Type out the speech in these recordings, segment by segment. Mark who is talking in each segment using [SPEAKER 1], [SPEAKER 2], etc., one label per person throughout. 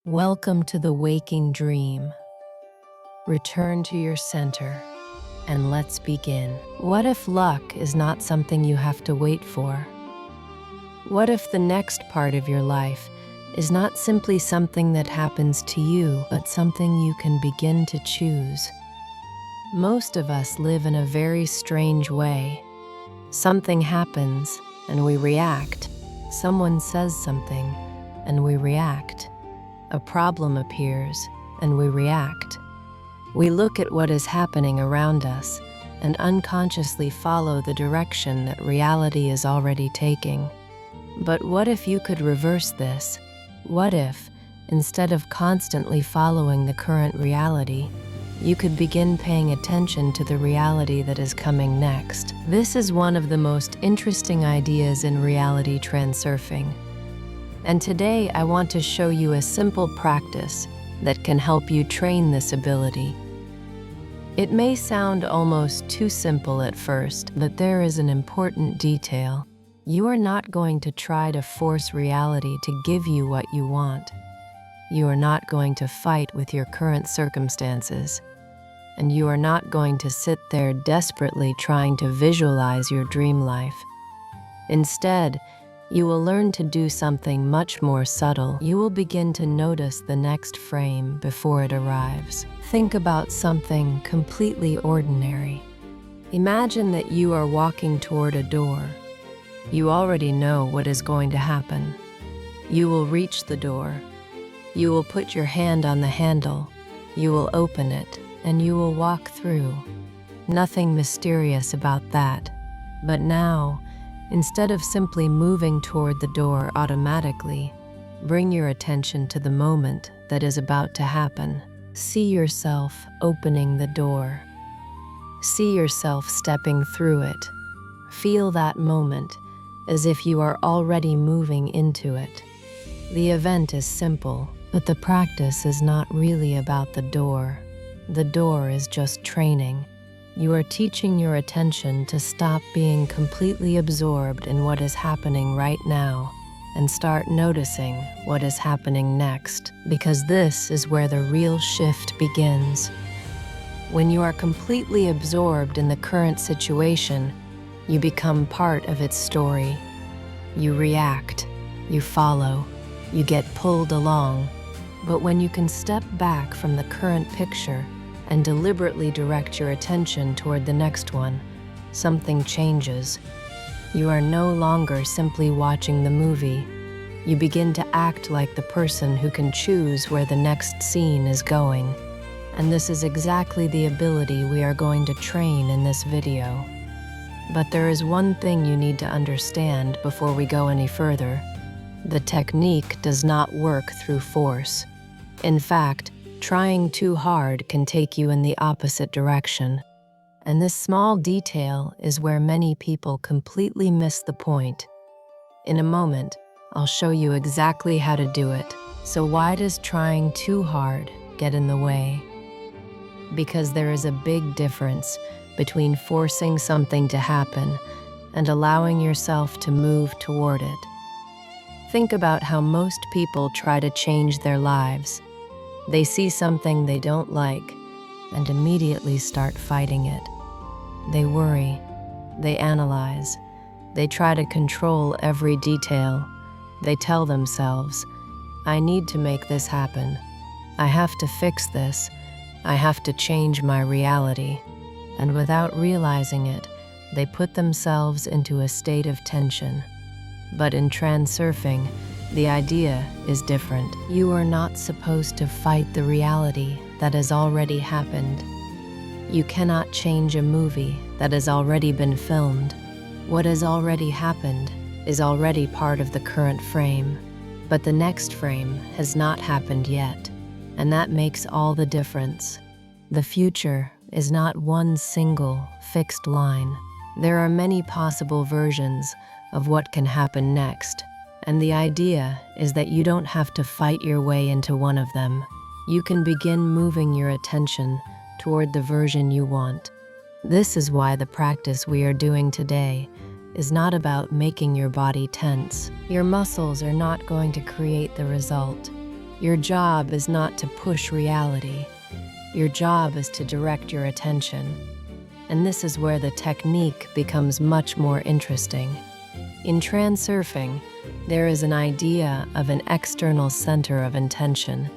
[SPEAKER 1] Welcome to the waking dream. Return to your center and let's begin. What if luck is not something you have to wait for? What if the next part of your life is not simply something that happens to you, but something you can begin to choose? Most of us live in a very strange way. Something happens and we react. Someone says something and we react. A problem appears and we react. We look at what is happening around us and unconsciously follow the direction that reality is already taking. But what if you could reverse this? What if, instead of constantly following the current reality, you could begin paying attention to the reality that is coming next? This is one of the most interesting ideas in reality transurfing. And today I want to show you a simple practice that can help you train this ability. It may sound almost too simple at first, but there is an important detail. You are not going to try to force reality to give you what you want. You are not going to fight with your current circumstances. And you are not going to sit there desperately trying to visualize your dream life. Instead, you will learn to do something much more subtle. You will begin to notice the next frame before it arrives. Think about something completely ordinary. Imagine that you are walking toward a door. You already know what is going to happen. You will reach the door. You will put your hand on the handle. You will open it, and you will walk through. Nothing mysterious about that. But now, instead of simply moving toward the door automatically, bring your attention to the moment that is about to happen. See yourself opening the door. See yourself stepping through it. Feel that moment as if you are already moving into it. The event is simple, but the practice is not really about the door. The door is just training. You are teaching your attention to stop being completely absorbed in what is happening right now and start noticing what is happening next, because this is where the real shift begins. When you are completely absorbed in the current situation, you become part of its story. You react, you follow, you get pulled along. But when you can step back from the current picture and deliberately direct your attention toward the next one, something changes. You are no longer simply watching the movie. You begin to act like the person who can choose where the next scene is going. And this is exactly the ability we are going to train in this video. But there is one thing you need to understand before we go any further. The technique does not work through force. In fact, trying too hard can take you in the opposite direction. And this small detail is where many people completely miss the point. In a moment, I'll show you exactly how to do it. So why does trying too hard get in the way? Because there is a big difference between forcing something to happen and allowing yourself to move toward it. Think about how most people try to change their lives. They see something they don't like and immediately start fighting it. They worry, they analyze, they try to control every detail. They tell themselves, I need to make this happen. I have to fix this. I have to change my reality. And without realizing it, they put themselves into a state of tension. But in transurfing, the idea is different. You are not supposed to fight the reality that has already happened. You cannot change a movie that has already been filmed. What has already happened is already part of the current frame, but the next frame has not happened yet, and that makes all the difference. The future is not one single fixed line. There are many possible versions of what can happen next. And the idea is that you don't have to fight your way into one of them. You can begin moving your attention toward the version you want. This is why the practice we are doing today is not about making your body tense. Your muscles are not going to create the result. Your job is not to push reality. Your job is to direct your attention. And this is where the technique becomes much more interesting. In transurfing, there is an idea of an external center of intention.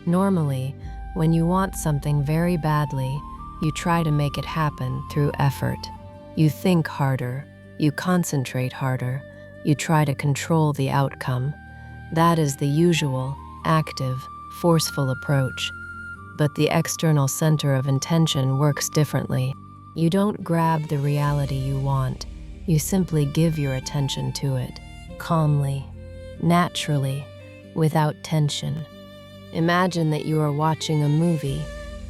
[SPEAKER 1] Normally, when you want something very badly, you try to make it happen through effort. You think harder, you concentrate harder, you try to control the outcome. That is the usual, active, forceful approach. But the external center of intention works differently. You don't grab the reality you want. You simply give your attention to it, calmly, naturally, without tension. Imagine that you are watching a movie.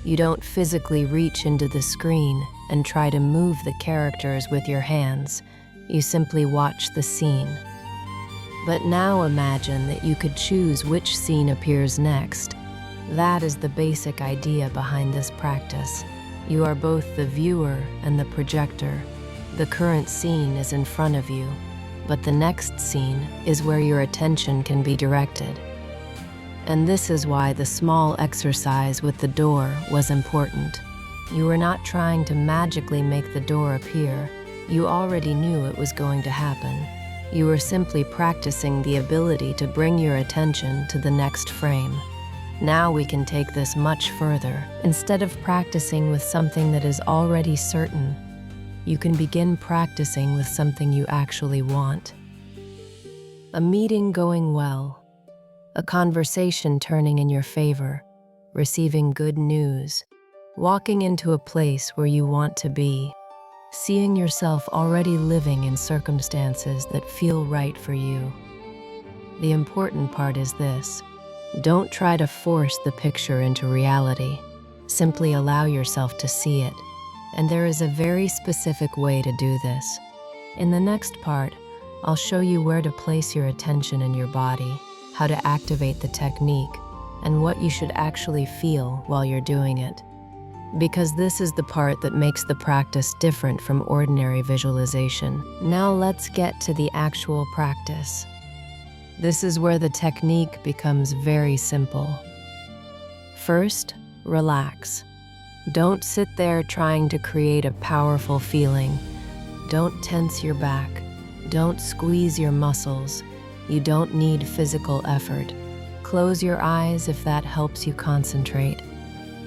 [SPEAKER 1] You don't physically reach into the screen and try to move the characters with your hands. You simply watch the scene. But now imagine that you could choose which scene appears next. That is the basic idea behind this practice. You are both the viewer and the projector. The current scene is in front of you, but the next scene is where your attention can be directed. And this is why the small exercise with the door was important. You were not trying to magically make the door appear. You already knew it was going to happen. You were simply practicing the ability to bring your attention to the next frame. Now we can take this much further. Instead of practicing with something that is already certain, you can begin practicing with something you actually want. A meeting going well, a conversation turning in your favor, receiving good news, walking into a place where you want to be, seeing yourself already living in circumstances that feel right for you. The important part is this: don't try to force the picture into reality. Simply allow yourself to see it. And there is a very specific way to do this. In the next part, I'll show you where to place your attention in your body, how to activate the technique, and what you should actually feel while you're doing it. Because this is the part that makes the practice different from ordinary visualization. Now let's get to the actual practice. This is where the technique becomes very simple. First, relax. Don't sit there trying to create a powerful feeling. Don't tense your back. Don't squeeze your muscles. You don't need physical effort. Close your eyes if that helps you concentrate.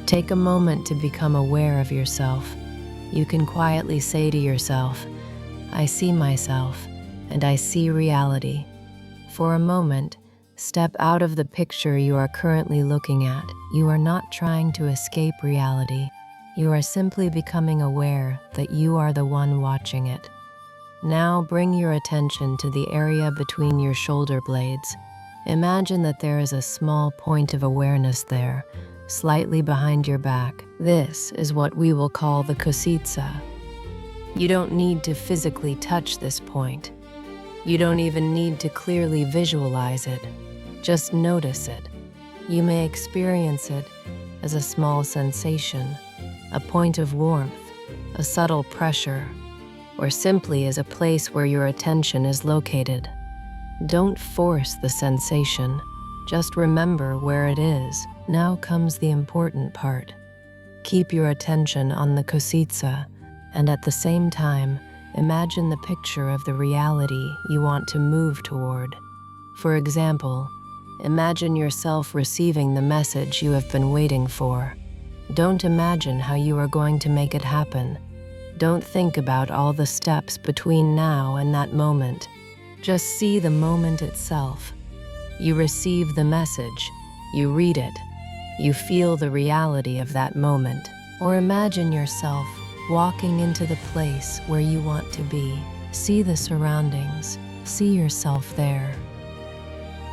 [SPEAKER 1] Take a moment to become aware of yourself. You can quietly say to yourself, "I see myself, and I see reality." For a moment, step out of the picture you are currently looking at. You are not trying to escape reality. You are simply becoming aware that you are the one watching it. Now bring your attention to the area between your shoulder blades. Imagine that there is a small point of awareness there, slightly behind your back. This is what we will call the kositsa. You don't need to physically touch this point. You don't even need to clearly visualize it. Just notice it. You may experience it as a small sensation, a point of warmth, a subtle pressure, or simply as a place where your attention is located. Don't force the sensation. Just remember where it is. Now comes the important part. Keep your attention on the kositsa, and at the same time, imagine the picture of the reality you want to move toward. For example, imagine yourself receiving the message you have been waiting for. Don't imagine how you are going to make it happen. Don't think about all the steps between now and that moment. Just see the moment itself. You receive the message, you read it, you feel the reality of that moment. Or imagine yourself walking into the place where you want to be. See the surroundings, see yourself there.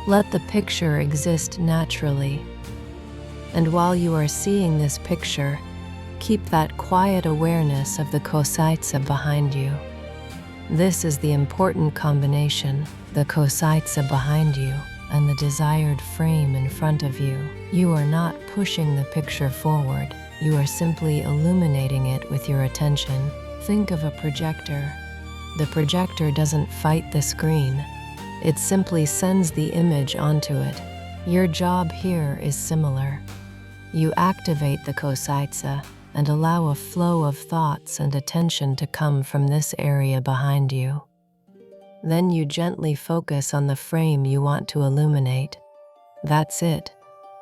[SPEAKER 1] Let the picture exist naturally. And while you are seeing this picture, keep that quiet awareness of the kositsa behind you. This is the important combination, the kositsa behind you and the desired frame in front of you. You are not pushing the picture forward. You are simply illuminating it with your attention. Think of a projector. The projector doesn't fight the screen. It simply sends the image onto it. Your job here is similar. You activate the kositsa and allow a flow of thoughts and attention to come from this area behind you. Then you gently focus on the frame you want to illuminate. That's it.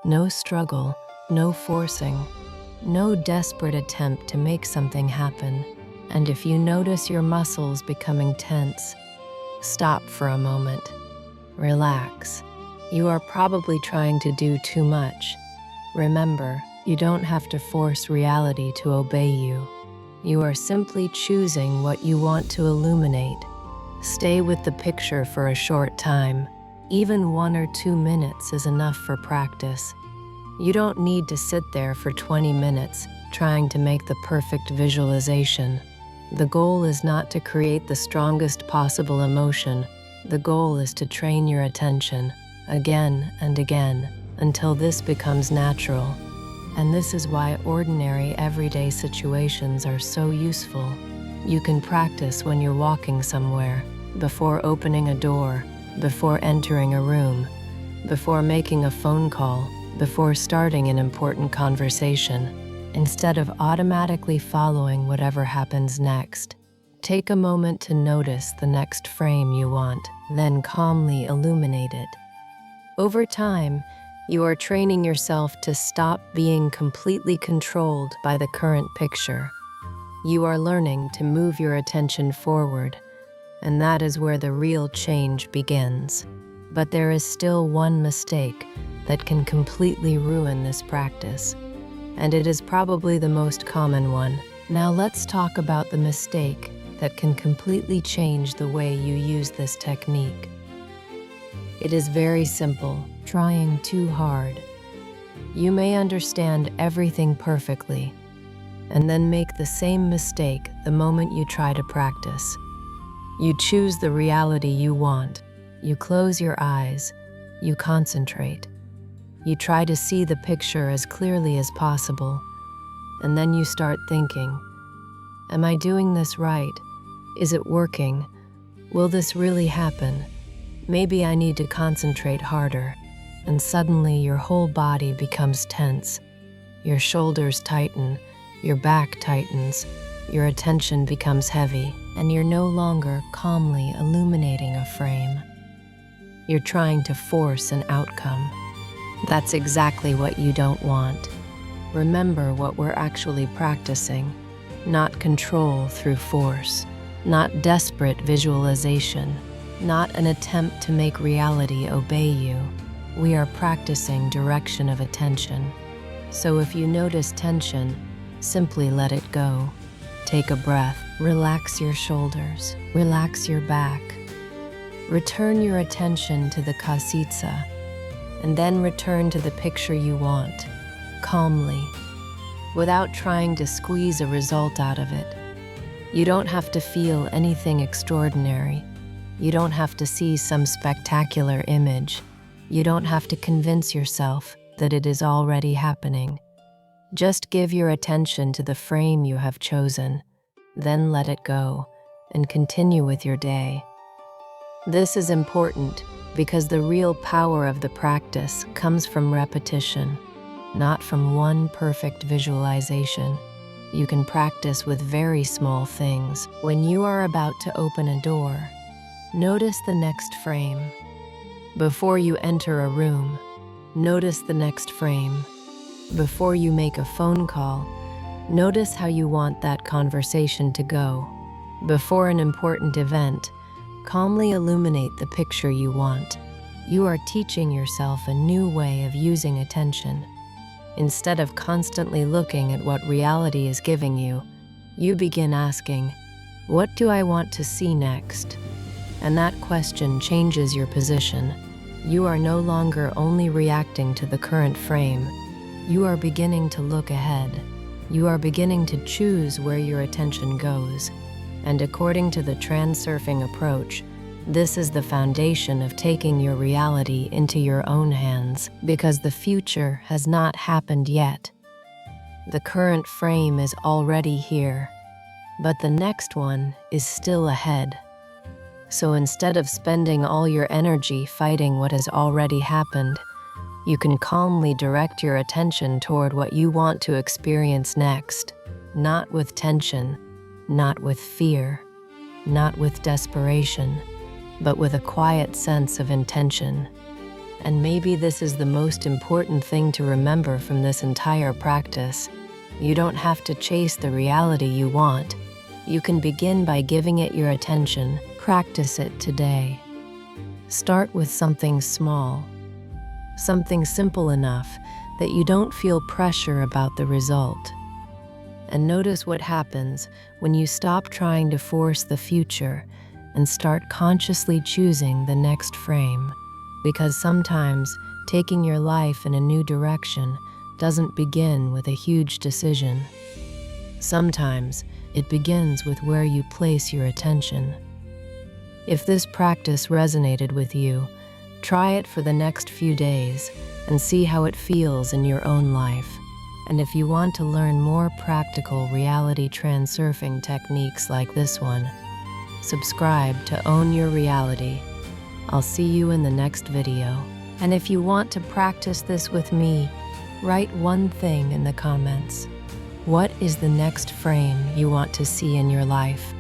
[SPEAKER 1] No struggle, no forcing, no desperate attempt to make something happen. And if you notice your muscles becoming tense, stop for a moment. Relax. You are probably trying to do too much. Remember, you don't have to force reality to obey you. You are simply choosing what you want to illuminate. Stay with the picture for a short time. Even 1 or 2 minutes is enough for practice. You don't need to sit there for 20 minutes trying to make the perfect visualization. The goal is not to create the strongest possible emotion. The goal is to train your attention again and again until this becomes natural. And this is why ordinary everyday situations are so useful. You can practice when you're walking somewhere, before opening a door, before entering a room, before making a phone call, before starting an important conversation. Instead of automatically following whatever happens next, take a moment to notice the next frame you want, then calmly illuminate it. Over time, you are training yourself to stop being completely controlled by the current picture. You are learning to move your attention forward, and that is where the real change begins. But there is still one mistake that can completely ruin this practice, and it is probably the most common one. Now let's talk about the mistake that can completely change the way you use this technique. It is very simple: trying too hard. You may understand everything perfectly, and then make the same mistake the moment you try to practice. You choose the reality you want. You close your eyes. You concentrate. You try to see the picture as clearly as possible, and then you start thinking, am I doing this right? Is it working? Will this really happen? Maybe I need to concentrate harder. And suddenly your whole body becomes tense. Your shoulders tighten, your back tightens, your attention becomes heavy, and you're no longer calmly illuminating a frame. You're trying to force an outcome. That's exactly what you don't want. Remember what we're actually practicing: not control through force, not desperate visualization, not an attempt to make reality obey you. We are practicing direction of attention. So if you notice tension, simply let it go. Take a breath, relax your shoulders, relax your back. Return your attention to the kositsa, and then return to the picture you want, calmly, without trying to squeeze a result out of it. You don't have to feel anything extraordinary. You don't have to see some spectacular image. You don't have to convince yourself that it is already happening. Just give your attention to the frame you have chosen, then let it go, and continue with your day. This is important because the real power of the practice comes from repetition, not from one perfect visualization. You can practice with very small things. When you are about to open a door, notice the next frame. Before you enter a room, notice the next frame. Before you make a phone call, notice how you want that conversation to go. Before an important event, calmly illuminate the picture you want. You are teaching yourself a new way of using attention. Instead of constantly looking at what reality is giving you, you begin asking, what do I want to see next? And that question changes your position. You are no longer only reacting to the current frame. You are beginning to look ahead. You are beginning to choose where your attention goes. And according to the transurfing approach, this is the foundation of taking your reality into your own hands, because the future has not happened yet. The current frame is already here, but the next one is still ahead. So instead of spending all your energy fighting what has already happened, You can calmly direct your attention toward what you want to experience next, not with tension, not with fear, not with desperation, but with a quiet sense of intention. And maybe this is the most important thing to remember from this entire practice. You don't have to chase the reality you want. You can begin by giving it your attention. Practice it today. Start with something small, something simple enough that you don't feel pressure about the result. And notice what happens when you stop trying to force the future and start consciously choosing the next frame. Because sometimes taking your life in a new direction doesn't begin with a huge decision. Sometimes it begins with where you place your attention. If this practice resonated with you, try it for the next few days and see how it feels in your own life. And if you want to learn more practical reality transurfing techniques like this one, subscribe to Own Your Reality. I'll see you in the next video. And if you want to practice this with me, write one thing in the comments. What is the next frame you want to see in your life?